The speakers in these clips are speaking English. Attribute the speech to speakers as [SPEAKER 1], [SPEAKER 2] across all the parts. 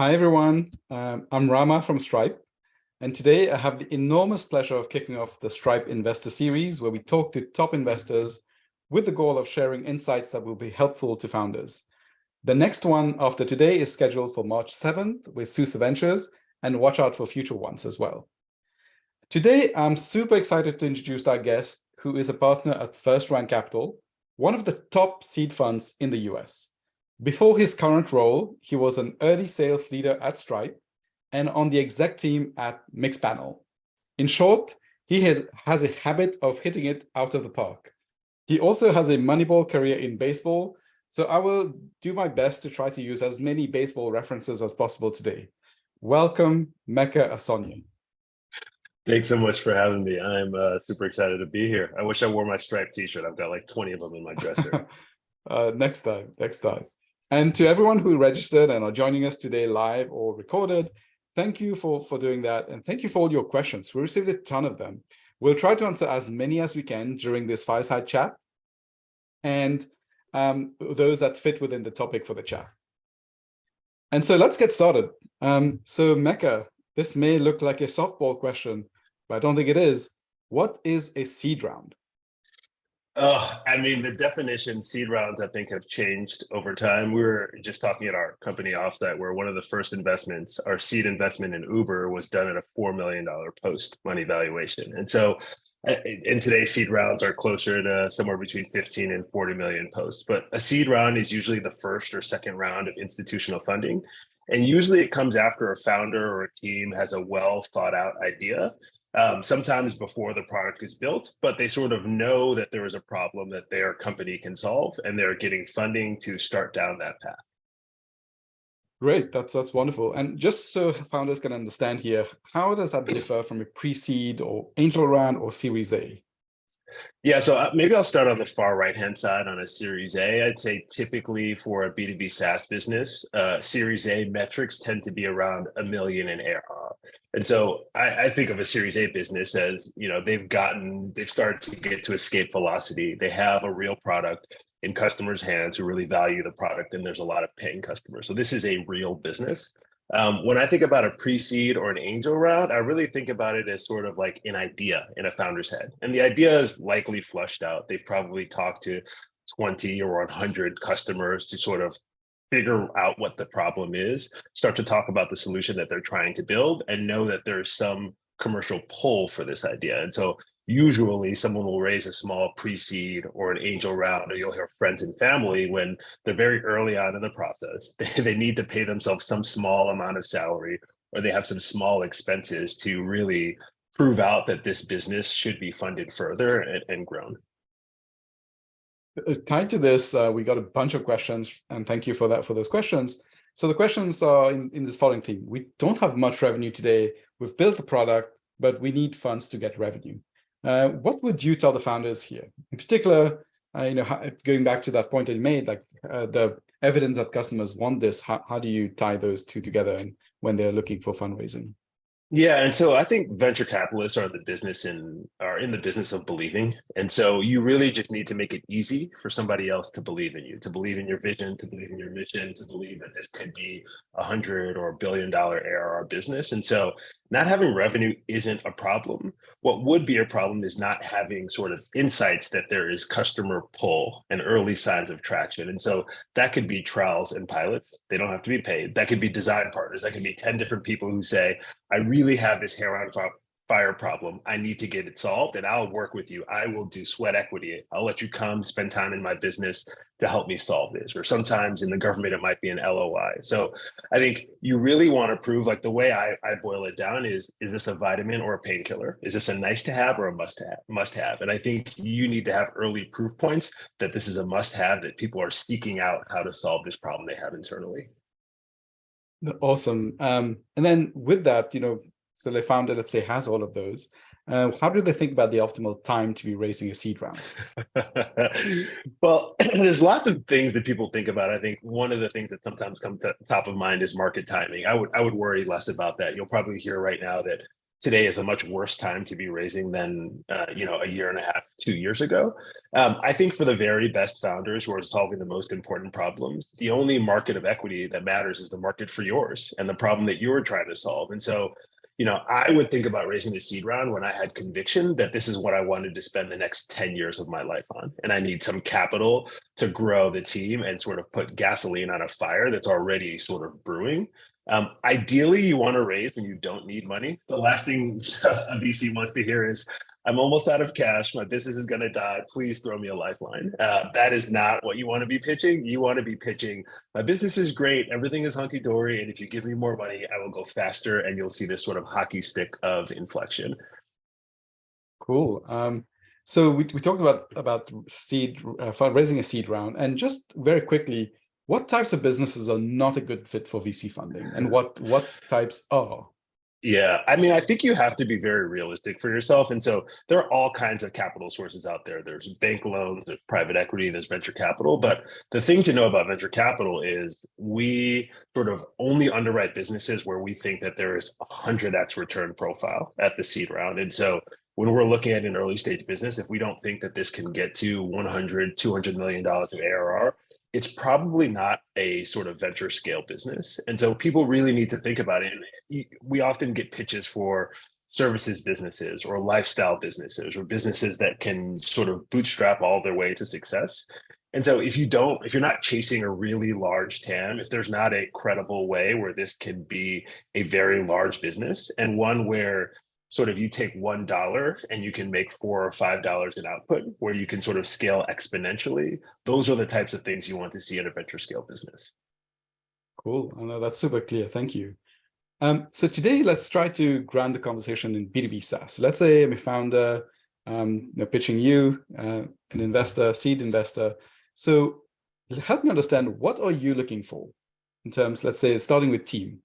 [SPEAKER 1] Hi, everyone. I'm Rama from Stripe, and today I have the enormous pleasure of kicking off the Stripe Investor Series, where we talk to top investors with the goal of sharing insights that will be helpful to founders. The next one after today is scheduled for March 7th with SUSE Ventures, and watch out for future ones as well. Today, I'm super excited to introduce our guest, who is a partner at First Round Capital, one of the top seed funds in the US. Before his current role, he was an early sales leader at Stripe and on the exec team at Mixpanel. In short, he has a habit of hitting it out of the park. He also has a Moneyball career in baseball, so I will do my best to try to use as many baseball references as possible today. Welcome, Meka Asonye.
[SPEAKER 2] Thanks so much for having me. I'm super excited to be here. I wish I wore my Stripe t-shirt. I've got like 20 of them in my dresser.
[SPEAKER 1] Next time. And to everyone who registered and are joining us today live or recorded, thank you for doing that. And thank you for all your questions. We received a ton of them. We'll try to answer as many as we can during this fireside chat and those that fit within the topic for the chat. And so let's get started. So Meka, this may look like a softball question, but I don't think it is. What is a seed round?
[SPEAKER 2] The definition seed rounds, I think, have changed over time. We were just talking at our company offsite where one of the first investments, our seed investment in Uber, was done at a $4 million post-money valuation. And so in today's seed rounds are closer to somewhere between 15 and 40 million posts. But a seed round is usually the first or second round of institutional funding. And usually it comes after a founder or a team has a well thought out idea. Sometimes before the product is built, but they sort of know that there is a problem that their company can solve, and they're getting funding to start down that path.
[SPEAKER 1] Great, that's wonderful. And just so founders can understand here, how does that differ from a pre-seed or angel round or Series A?
[SPEAKER 2] Yeah, so maybe I'll start on the far right-hand side on a Series A. I'd say typically for a B2B SaaS business, Series A metrics tend to be around $1 million in ARR. And so I think of a Series A business as, they've started to get to escape velocity. They have a real product in customers' hands who really value the product, and there's a lot of paying customers. So this is a real business. When I think about a pre-seed or an angel round, I really think about it as sort of like an idea in a founder's head. And the idea is likely flushed out. They've probably talked to 20 or 100 customers to sort of figure out what the problem is, start to talk about the solution that they're trying to build, and know that there's some commercial pull for this idea. And so usually someone will raise a small pre-seed or an angel round, or you'll hear friends and family when they're very early on in the process. They need to pay themselves some small amount of salary, or they have some small expenses to really prove out that this business should be funded further and grown.
[SPEAKER 1] Tied to this, we got a bunch of questions, and thank you for those questions. So the questions are in this following theme. We don't have much revenue today. We've built a product, but we need funds to get revenue. What would you tell the founders here? In particular, going back to that point that you made, like the evidence that customers want this, how do you tie those two together and when they're looking for fundraising?
[SPEAKER 2] Yeah, and so I think venture capitalists are in the business of believing. And so you really just need to make it easy for somebody else to believe in you, to believe in your vision, to believe in your mission, to believe that this could be $100 or $1 billion ARR business. And so not having revenue isn't a problem. What would be a problem is not having sort of insights that there is customer pull and early signs of traction. And so that could be trials and pilots. They don't have to be paid. That could be design partners. That could be 10 different people who say, I really have this hair on fire problem. I need to get it solved, and I'll work with you. I will do sweat equity. I'll let you come spend time in my business to help me solve this. Or sometimes in the government, it might be an LOI. So I think you really want to prove, like the way I boil it down is this a vitamin or a painkiller? Is this a nice to have or a must have? And I think you need to have early proof points that this is a must have, that people are seeking out how to solve this problem they have internally.
[SPEAKER 1] Awesome. And then with that, so the founder, let's say, has all of those. How do they think about the optimal time to be raising a seed round?
[SPEAKER 2] Well, there's lots of things that people think about. I think one of the things that sometimes comes to top of mind is market timing. I would worry less about that. You'll probably hear right now that today is a much worse time to be raising than a year and a half, 2 years ago. I think for the very best founders who are solving the most important problems, the only market of equity that matters is the market for yours and the problem that you're trying to solve. And so, I would think about raising the seed round when I had conviction that this is what I wanted to spend the next 10 years of my life on. And I need some capital to grow the team and sort of put gasoline on a fire that's already sort of brewing. Ideally, you want to raise when you don't need money. The last thing a VC wants to hear is, I'm almost out of cash. My business is going to die. Please throw me a lifeline. That is not what you want to be pitching. You want to be pitching, my business is great. Everything is hunky dory. And if you give me more money, I will go faster. And you'll see this sort of hockey stick of inflection.
[SPEAKER 1] Cool. So we talked about seed raising a seed round, and just very quickly, what types of businesses are not a good fit for VC funding, and what types are?
[SPEAKER 2] Yeah, I mean, I think you have to be very realistic for yourself. And so there are all kinds of capital sources out there. There's bank loans, there's private equity, there's venture capital. But the thing to know about venture capital is we sort of only underwrite businesses where we think that there is 100x return profile at the seed round. And so when we're looking at an early stage business, if we don't think that this can get to 100, $200 million of ARR, it's probably not a sort of venture scale business. And so people really need to think about it. And we often get pitches for services businesses or lifestyle businesses or businesses that can sort of bootstrap all their way to success. And so if you're not chasing a really large TAM, if there's not a credible way where this can be a very large business and one where sort of you take $1 and you can make $4 or $5 in output, where you can sort of scale exponentially. Those are the types of things you want to see in a venture scale business.
[SPEAKER 1] Cool. I know that's super clear. Thank you. So today, let's try to ground the conversation in B2B SaaS. Let's say I'm a founder, pitching you, an investor, seed investor. So help me understand, what are you looking for in terms, let's say, starting with team?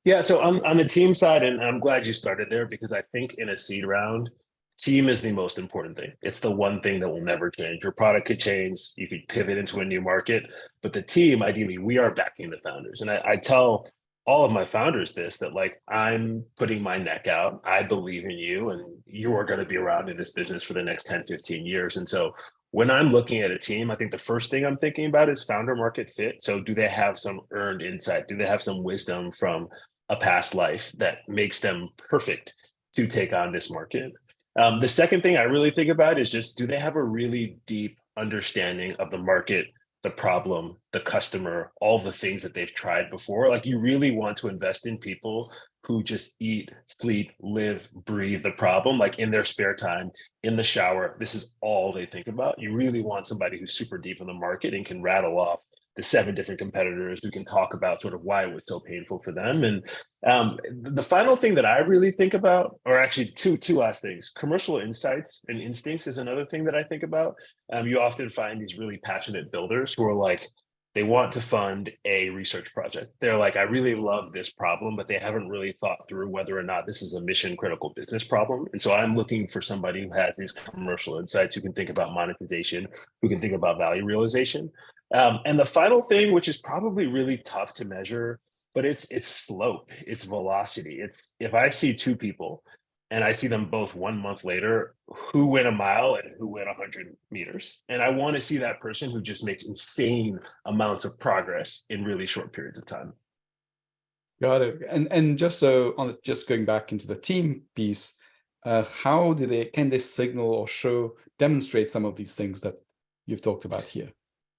[SPEAKER 2] Yeah, so on the team side, and I'm glad you started there, because I think in a seed round, team is the most important thing. It's the one thing that will never change. Your product could change, you could pivot into a new market, but the team, ideally, we are backing the founders. And I tell all of my founders this, that like, I'm putting my neck out, I believe in you, and you are going to be around in this business for the next 10, 15 years. And so when I'm looking at a team, I think the first thing I'm thinking about is founder market fit. So do they have some earned insight? Do they have some wisdom from a past life that makes them perfect to take on this market? The second thing I really think about is just, do they have a really deep understanding of the market, the problem, the customer, all the things that they've tried before? Like, you really want to invest in people who just eat, sleep, live, breathe the problem, like in their spare time, in the shower. This is all they think about. You really want somebody who's super deep in the market and can rattle off the 7 different competitors, who can talk about sort of why it was so painful for them. And the final thing that I really think about, or actually two last things, commercial insights and instincts is another thing that I think about. You often find these really passionate builders who are like, they want to fund a research project. They're like, I really love this problem, but they haven't really thought through whether or not this is a mission critical business problem. And so I'm looking for somebody who has these commercial insights, who can think about monetization, who can think about value realization. And the final thing, which is probably really tough to measure, but it's slope, it's velocity. It's, if I see 2 people and I see them both 1 month later, who went a mile and who went 100 meters. And I want to see that person who just makes insane amounts of progress in really short periods of time.
[SPEAKER 1] Got it. And just so just going back into the team piece, how can they signal or demonstrate some of these things that you've talked about here?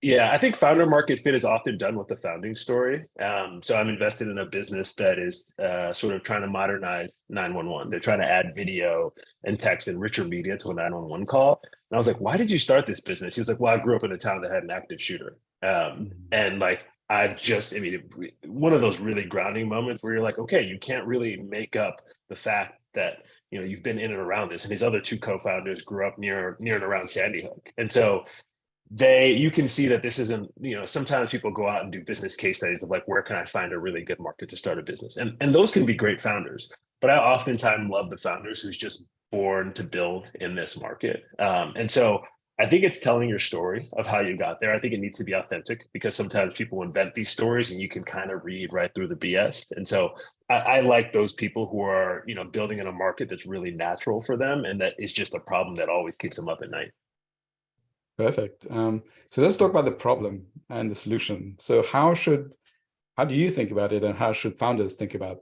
[SPEAKER 2] Yeah, I think founder market fit is often done with the founding story. So I'm invested in a business that is sort of trying to modernize 911. They're trying to add video and text and richer media to a 911 call. And I was like, why did you start this business? He was like, well, I grew up in a town that had an active shooter. And like, one of those really grounding moments where you're like, okay, you can't really make up the fact that, you've been in and around this. And his other 2 co-founders grew up near and around Sandy Hook. And so you can see that this isn't, sometimes people go out and do business case studies of like, where can I find a really good market to start a business? And those can be great founders, but I oftentimes love the founders who's just born to build in this market. And so I think it's telling your story of how you got there. I think it needs to be authentic because sometimes people invent these stories and you can kind of read right through the BS. And so I like those people who are, building in a market that's really natural for them and that is just a problem that always keeps them up at night.
[SPEAKER 1] Perfect. So let's talk about the problem and the solution. So how do you think about it, and how should founders think about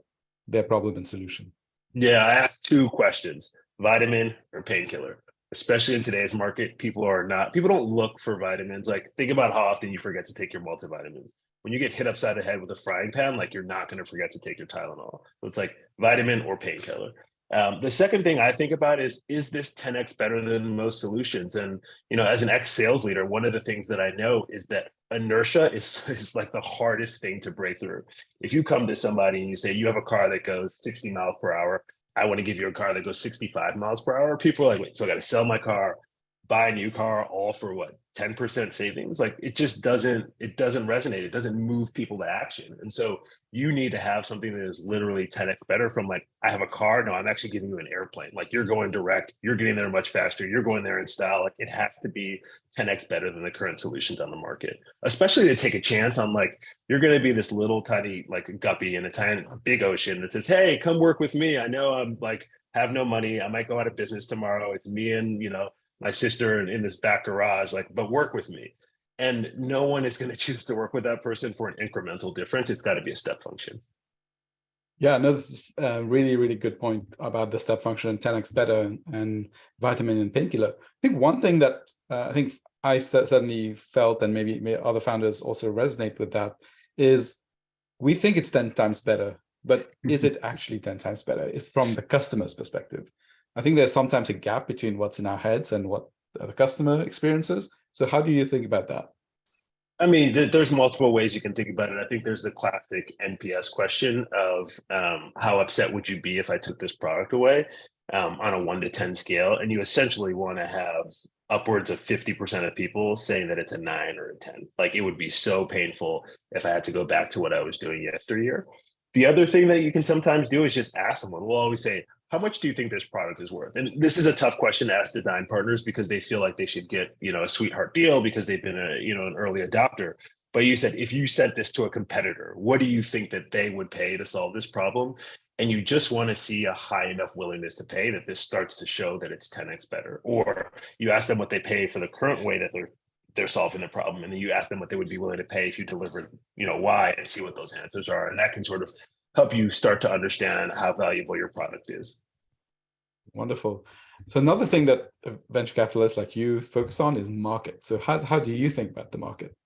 [SPEAKER 1] their problem and solution?
[SPEAKER 2] Yeah, I asked two questions: vitamin or painkiller. Especially in today's market, people don't look for vitamins. Like, think about how often you forget to take your multivitamins. When you get hit upside the head with a frying pan, like, you're not going to forget to take your Tylenol. So it's like vitamin or painkiller. The second thing I think about is this 10x better than most solutions? And as an ex-sales leader, one of the things that I know is that inertia is like the hardest thing to break through. If you come to somebody and you say you have a car that goes 60 miles per hour, I want to give you a car that goes 65 miles per hour. People are like, wait, so I got to sell my car, buy a new car, all for what, 10% savings? Like, it doesn't resonate. It doesn't move people to action. And so you need to have something that is literally 10x better from, like, I have a car. No, I'm actually giving you an airplane. Like, you're going direct, you're getting there much faster, you're going there in style. Like, it has to be 10x better than the current solutions on the market, especially to take a chance on, like, you're going to be this little tiny, like, guppy in a tiny big ocean that says, hey, come work with me. I know I'm like, have no money. I might go out of business tomorrow. It's me and, my sister in this back garage, like, but work with me. And no one is going to choose to work with that person for an incremental difference. It's got to be a step function.
[SPEAKER 1] Yeah, no, this is a really, really good point about the step function and 10x better and vitamin and painkiller. I think one thing that I think I certainly felt, and maybe other founders also resonate with that, is we think it's 10 times better, but is it actually 10 times better from the customer's perspective? I think there's sometimes a gap between what's in our heads and what the customer experiences. So how do you think about that?
[SPEAKER 2] I mean, there's multiple ways you can think about it. I think there's the classic NPS question of how upset would you be if I took this product away on a 1 to 10 scale? And you essentially want to have upwards of 50% of people saying that it's a 9 or a 10. Like, it would be so painful if I had to go back to what I was doing yesteryear. The other thing that you can sometimes do is just ask someone. We'll always say, how much do you think this product is worth? And this is a tough question to ask design partners because they feel like they should get, a sweetheart deal because they've been an early adopter. But you said, if you sent this to a competitor, what do you think that they would pay to solve this problem? And you just want to see a high enough willingness to pay that this starts to show that it's 10x better. Or you ask them what they pay for the current way that they're solving the problem, and then you ask them what they would be willing to pay if you delivered, Y, and see what those answers are. And that can sort of help you start to understand how valuable your product is.
[SPEAKER 1] Wonderful. So another thing that venture capitalists like you focus on is market. So how do you think about the market?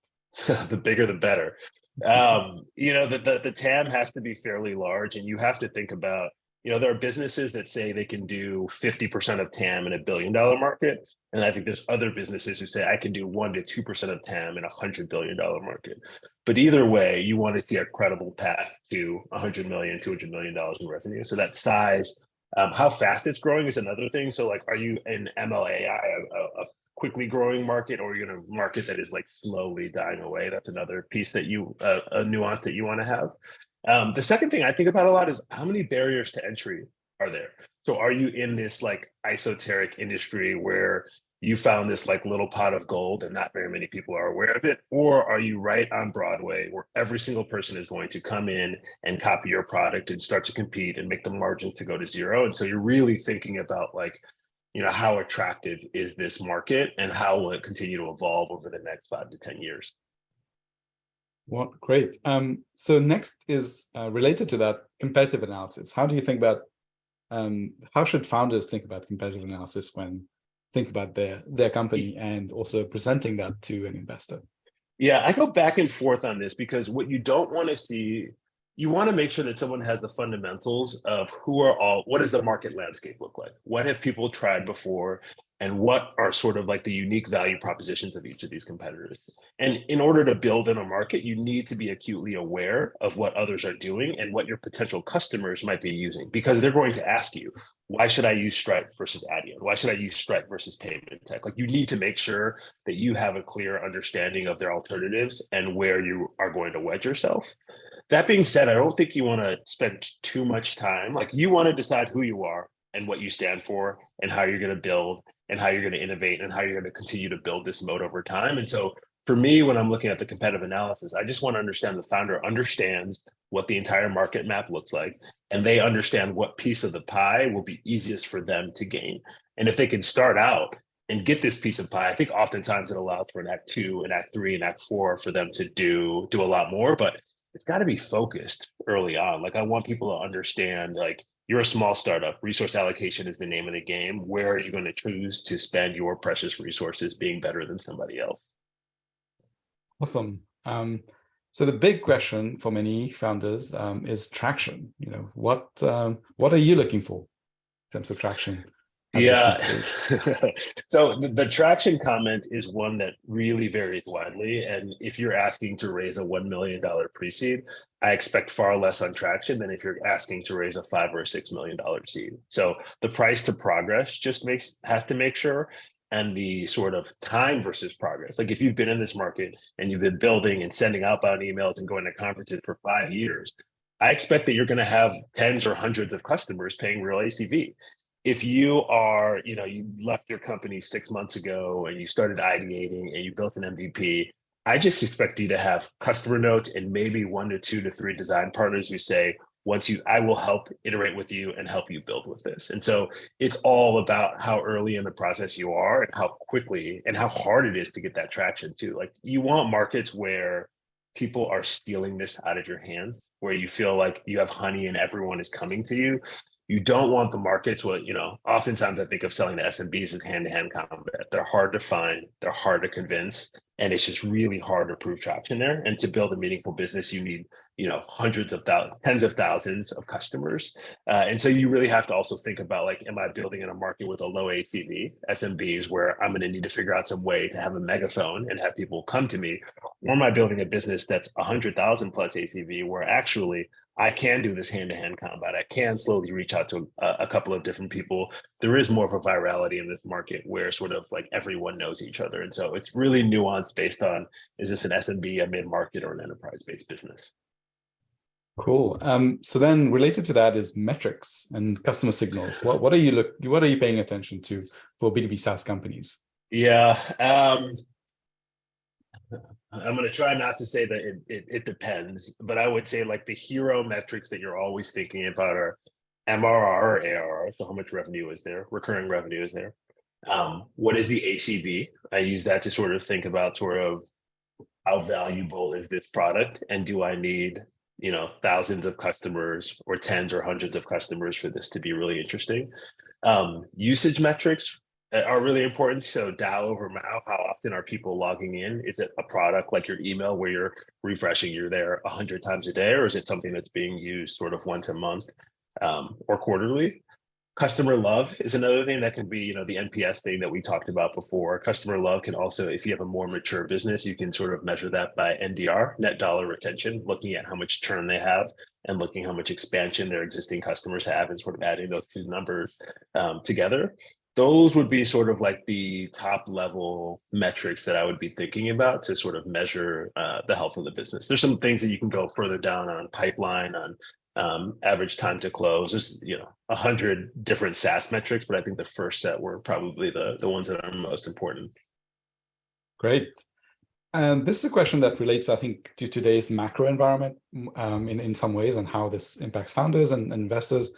[SPEAKER 2] The bigger, the better. The TAM has to be fairly large, and you have to think about, there are businesses that say they can do 50% of TAM in $1 billion market. And I think there's other businesses who say I can do 1 to 2% of TAM in $100 billion market. But either way, you want to see a credible path to $100 million, $200 million in revenue. So that size, how fast it's growing is another thing. So, like, are you in MLAI, a quickly growing market, or are you in a market that is, like, slowly dying away? That's another piece that a nuance that you want to have. The second thing I think about a lot is how many barriers to entry are there? So are you in this, like, esoteric industry where you found this, like, little pot of gold and not very many people are aware of it? Or are you right on Broadway where every single person is going to come in and copy your product and start to compete and make the margins to go to zero? And so you're really thinking about, like, how attractive is this market and how will it continue to evolve over the next 5 to 10 years?
[SPEAKER 1] Well, great. So next is related to that, competitive analysis. How do you think about, how should founders think about competitive analysis when think about their company and also presenting that to an investor?
[SPEAKER 2] Yeah, I go back and forth on this because what you don't want to see, you want to make sure that someone has the fundamentals of what does the market landscape look like? What have people tried before? And what are sort of like the unique value propositions of each of these competitors? And in order to build in a market, you need to be acutely aware of what others are doing and what your potential customers might be using, because they're going to ask you, why should I use Stripe versus Adyen? Why should I use Stripe versus Payment Tech? Like, you need to make sure that you have a clear understanding of their alternatives and where you are going to wedge yourself. That being said, I don't think you want to spend too much time. Like, you want to decide who you are and what you stand for and how you're going to build and how you're going to innovate and how you're going to continue to build this moat over time. And so for me, when I'm looking at the competitive analysis, I just want to understand the founder understands what the entire market map looks like, and they understand what piece of the pie will be easiest for them to gain. And if they can start out and get this piece of pie, I think oftentimes it allows for an act 2, an act 3, an act 4 for them to do a lot more, but it's got to be focused early on. Like I want people to understand, like, you're a small startup, resource allocation is the name of the game. Where are you going to choose to spend your precious resources being better than somebody else?
[SPEAKER 1] Awesome. So the big question for many founders is traction. What are you looking for in terms of traction at
[SPEAKER 2] Yeah.
[SPEAKER 1] the seed stage?
[SPEAKER 2] So the traction comment is one that really varies widely. And if you're asking to raise a $1 million pre-seed, I expect far less on traction than if you're asking to raise a $5 or $6 million seed. So the price to progress just has to make sure, and the sort of time versus progress. Like if you've been in this market and you've been building and sending outbound emails and going to conferences for 5 years, I expect that you're going to have tens or hundreds of customers paying real ACV. If you are, you left your company 6 months ago and you started ideating and you built an MVP, I just expect you to have customer notes and maybe 1 to 2 to 3 design partners who say, I will help iterate with you and help you build with this. And so it's all about how early in the process you are and how quickly and how hard it is to get that traction too. Like you want markets where people are stealing this out of your hands, where you feel like you have honey and everyone is coming to you. You don't want the markets where, oftentimes I think of selling to SMBs as hand-to-hand combat. They're hard to find, they're hard to convince, and it's just really hard to prove traction there. And to build a meaningful business, you need, hundreds of thousands, tens of thousands of customers. And so you really have to also think about, like, am I building in a market with a low ACV, SMBs, where I'm going to need to figure out some way to have a megaphone and have people come to me? Or am I building a business that's 100,000 plus ACV, where actually I can do this hand-to-hand combat. I can slowly reach out to a couple of different people. There is more of a virality in this market where sort of like everyone knows each other. And so it's really nuanced based on, is this an SMB, a mid-market, or an enterprise-based business?
[SPEAKER 1] Cool. So then related to that is metrics and customer signals. What are you paying attention to for B2B SaaS companies?
[SPEAKER 2] Yeah. I'm going to try not to say that it depends, but I would say like the hero metrics that you're always thinking about are MRR or ARR. So how much revenue is there? Recurring revenue is there? What is the ACV? I use that to sort of think about sort of how valuable is this product, and do I need, thousands of customers or tens or hundreds of customers for this to be really interesting? Usage metrics are really important. So DAU over MAU, how often are people logging in? Is it a product like your email where you're refreshing, you're there 100 times a day, or is it something that's being used sort of once a month or quarterly? Customer love is another thing that can be, the NPS thing that we talked about before. Customer love can also, if you have a more mature business, you can sort of measure that by NDR, net dollar retention, looking at how much churn they have and looking how much expansion their existing customers have and sort of adding those two numbers together. Those would be sort of like the top level metrics that I would be thinking about to sort of measure the health of the business. There's some things that you can go further down on pipeline, on average time to close. There's 100 different SaaS metrics, but I think the first set were probably the ones that are most important.
[SPEAKER 1] Great. This is a question that relates, I think, to today's macro environment in some ways, and how this impacts founders and investors.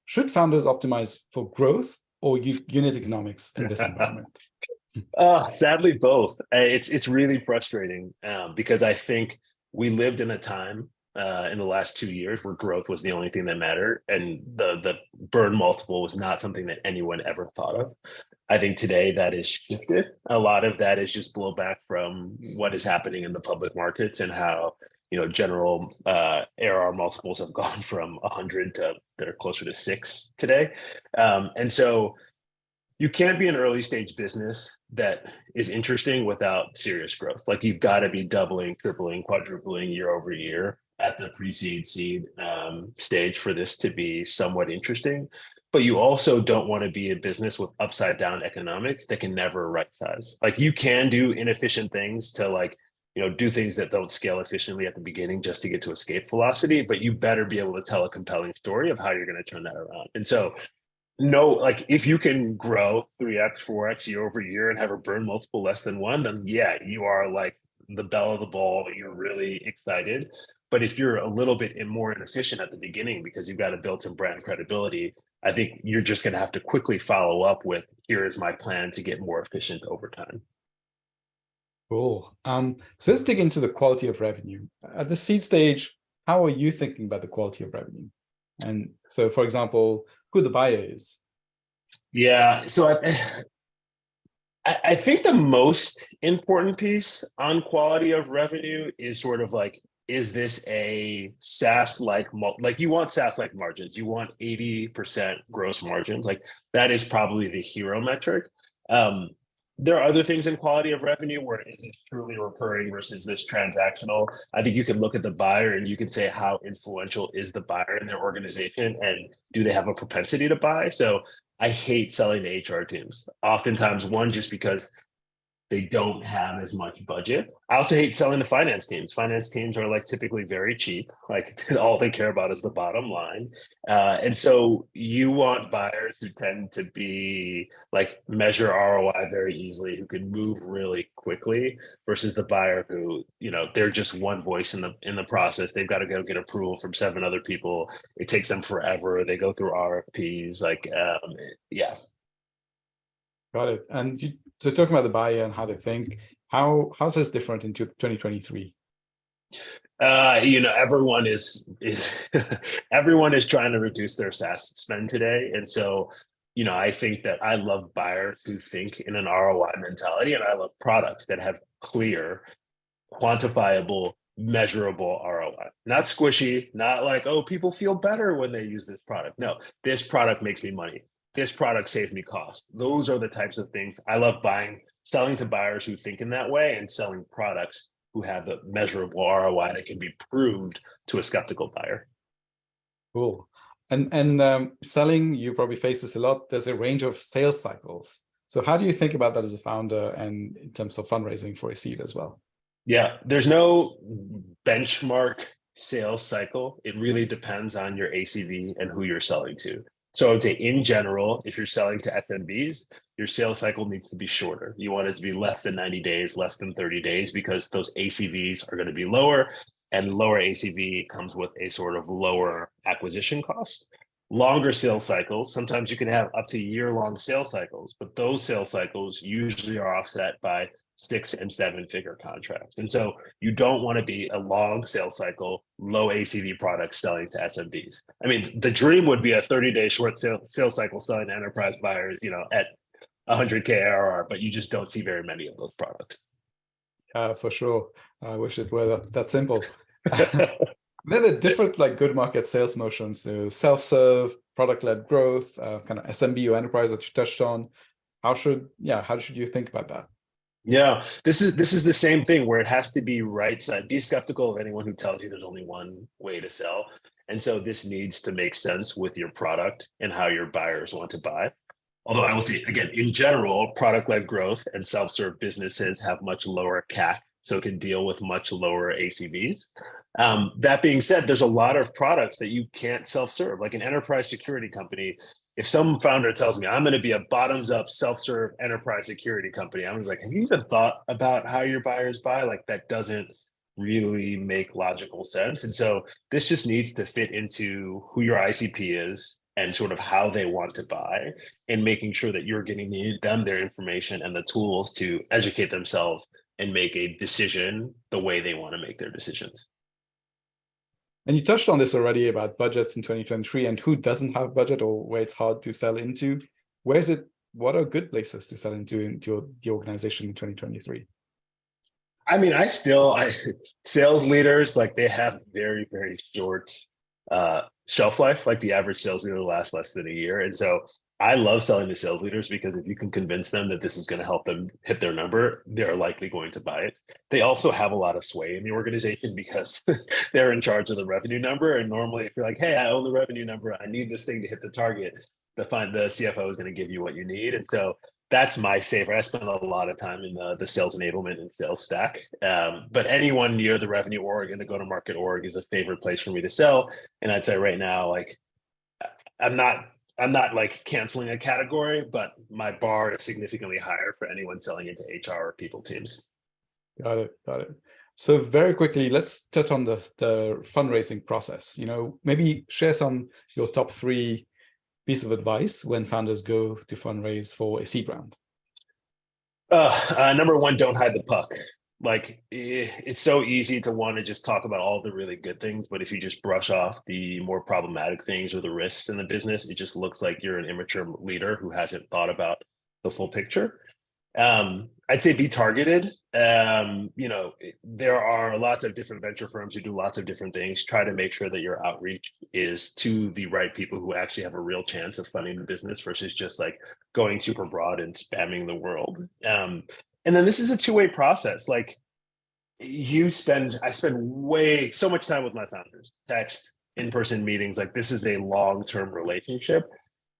[SPEAKER 1] Should founders optimize for growth or unit economics in this environment?
[SPEAKER 2] Sadly, both. It's really frustrating because I think we lived in a time in the last 2 years where growth was the only thing that mattered, and the burn multiple was not something that anyone ever thought of. I think today that is shifted. A lot of that is just blowback from what is happening in the public markets and how general ARR multiples have gone from 100 to they're closer to 6 today, and so you can't be an early stage business that is interesting without serious growth. Like you've got to be doubling, tripling, quadrupling year over year at the pre-seed seed stage for this to be somewhat interesting. But you also don't want to be a business with upside down economics that can never right size. Like you can do inefficient things to do things that don't scale efficiently at the beginning just to get to escape velocity, but you better be able to tell a compelling story of how you're going to turn that around. And so No, like if you can grow 3x, 4x year over year and have a burn multiple less than one, then yeah, you are like the belle of the ball. You're really excited. But if you're a little bit more inefficient at the beginning because you've got a built-in brand credibility, I think you're just going to have to quickly follow up with, here is my plan to get more efficient over time.
[SPEAKER 1] Cool. So let's dig into the quality of revenue. At the seed stage, how are you thinking about the quality of revenue? And so, for example, who the buyer is.
[SPEAKER 2] Yeah. So I think the most important piece on quality of revenue is sort of like, is this a SaaS like you want SaaS like margins? You want 80% gross margins. Like that is probably the hero metric. Um, there are other things in quality of revenue where is it truly recurring versus this transactional. I think you can look at the buyer and you can say how influential is the buyer in their organization and do they have a propensity to buy? So I hate selling to HR teams. Oftentimes, one, just because they don't have as much budget. I also hate selling to finance teams. Finance teams are like typically very cheap. Like all they care about is the bottom line. And so you want buyers who tend to be like measure ROI very easily, who can move really quickly versus the buyer who, you know, they're just one voice in the process. They've got to go get approval from 7 other people. It takes them forever. They go through RFPs. Yeah.
[SPEAKER 1] Got it. And so talking about the buyer and how they think, how's this different into 2023?
[SPEAKER 2] Everyone is everyone is trying to reduce their SaaS spend today. And so, I think that I love buyers who think in an ROI mentality, and I love products that have clear, quantifiable, measurable ROI. Not squishy, not like, oh, people feel better when they use this product. No, this product makes me money. This product saves me cost. Those are the types of things I love selling to buyers who think in that way and selling products who have the measurable ROI that can be proved to a skeptical buyer.
[SPEAKER 1] Cool. And selling, you probably face this a lot. There's a range of sales cycles. So how do you think about that as a founder and in terms of fundraising for a seed as well?
[SPEAKER 2] Yeah, there's no benchmark sales cycle. It really depends on your ACV and who you're selling to. So I would say in general, if you're selling to SMBs, your sales cycle needs to be shorter. You want it to be less than 90 days, less than 30 days, because those ACVs are going to be lower, and lower ACV comes with a sort of lower acquisition cost. Longer sales cycles, sometimes you can have up to year-long sales cycles, but those sales cycles usually are offset by 6 and 7 figure contracts. And so you don't want to be a long sales cycle, low ACV product selling to SMBs. I mean, the dream would be a 30-day short sales cycle selling to enterprise buyers, at 100K ARR, but you just don't see very many of those products.
[SPEAKER 1] For sure. I wish it were that simple. Then the different like go-to-market sales motions, so self-serve, product-led growth, kind of SMB or enterprise that you touched on. How should you think about that?
[SPEAKER 2] Yeah, this is the same thing where it has to be right side. Be skeptical of anyone who tells you there's only one way to sell. And so this needs to make sense with your product and how your buyers want to buy. Although I will say, again, in general, product-led growth and self-serve businesses have much lower CAC, so it can deal with much lower ACVs. That being said, there's a lot of products that you can't self-serve, like an enterprise security company. If some founder tells me I'm going to be a bottoms-up self-serve enterprise security company, I'm like, have you even thought about how your buyers buy? Like that doesn't really make logical sense. And so this just needs to fit into who your ICP is and sort of how they want to buy, and making sure that you're getting them their information and the tools to educate themselves and make a decision the way they want to make their decisions.
[SPEAKER 1] And you touched on this already about budgets in 2023 and who doesn't have budget or where it's hard to sell into. What are good places to sell into the organization in 2023?
[SPEAKER 2] I mean, sales leaders, like they have very, very short shelf life. Like the average sales leader lasts less than a year. And so I love selling to sales leaders because if you can convince them that this is going to help them hit their number, they're likely going to buy it. They also have a lot of sway in the organization because they're in charge of the revenue number. And normally if you're like, hey, I own the revenue number, I need this thing to hit the target, the CFO is going to give you what you need. And so that's my favorite. I spend a lot of time in the sales enablement and sales stack. But anyone near the revenue org and the go-to-market org is a favorite place for me to sell. And I'd say right now, like, I'm not I'm not like canceling a category, but my bar is significantly higher for anyone selling into HR or people teams.
[SPEAKER 1] Got it. Got it. So very quickly, let's touch on the fundraising process. Maybe share your top 3 pieces of advice when founders go to fundraise for a seed round.
[SPEAKER 2] Number 1, don't hide the puck. Like it's so easy to want to just talk about all the really good things, but if you just brush off the more problematic things or the risks in the business, it just looks like you're an immature leader who hasn't thought about the full picture. I'd say be targeted. There are lots of different venture firms who do lots of different things. Try to make sure that your outreach is to the right people who actually have a real chance of funding the business versus just like going super broad and spamming the world. And then this is a two-way process. Like I spend way so much time with my founders, text, in-person meetings. Like this is a long-term relationship.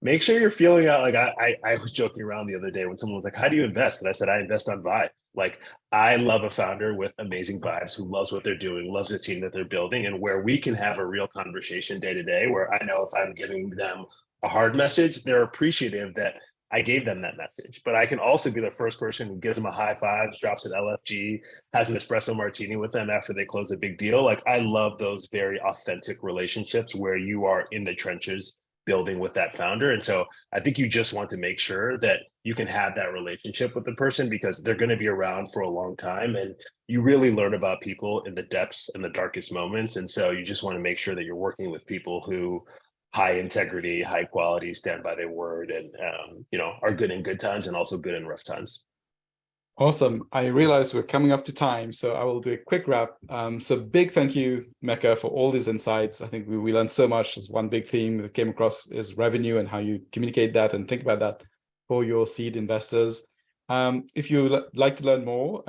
[SPEAKER 2] Make sure you're feeling out. Like I was joking around the other day when someone was like, how do you invest? And I said, I invest on vibe. Like I love a founder with amazing vibes who loves what they're doing, loves the team that they're building, and where we can have a real conversation day to day, where I know if I'm giving them a hard message, they're appreciative that I gave them that message. But I can also be the first person who gives them a high five, drops an LFG, has an espresso martini with them after they close a big deal. Like I love those very authentic relationships where you are in the trenches building with that founder. And so I think you just want to make sure that you can have that relationship with the person because they're going to be around for a long time. And you really learn about people in the depths and the darkest moments. And so you just want to make sure that you're working with people who high integrity, high quality, stand by their word, and are good in good times and also good in rough times.
[SPEAKER 1] Awesome. I realize we're coming up to time, so I will do a quick wrap. So big thank you, Meka, for all these insights. I think we learned so much. There's one big theme that came across is revenue and how you communicate that and think about that for your seed investors. If you like to learn more,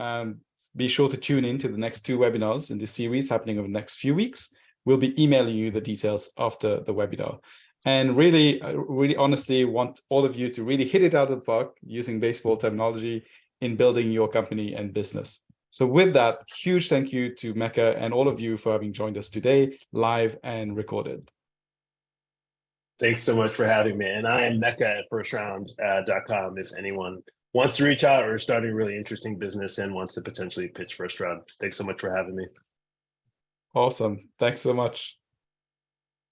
[SPEAKER 1] be sure to tune in to the next 2 webinars in this series happening over the next few weeks. We'll be emailing you the details after the webinar. And really, I really honestly want all of you to really hit it out of the park using baseball terminology in building your company and business. So with that, huge thank you to Meka and all of you for having joined us today, live and recorded.
[SPEAKER 2] Thanks so much for having me. And I am Meka at firstround.com if anyone wants to reach out or is starting a really interesting business and wants to potentially pitch First Round. Thanks so much for having me.
[SPEAKER 1] Awesome. Thanks so much.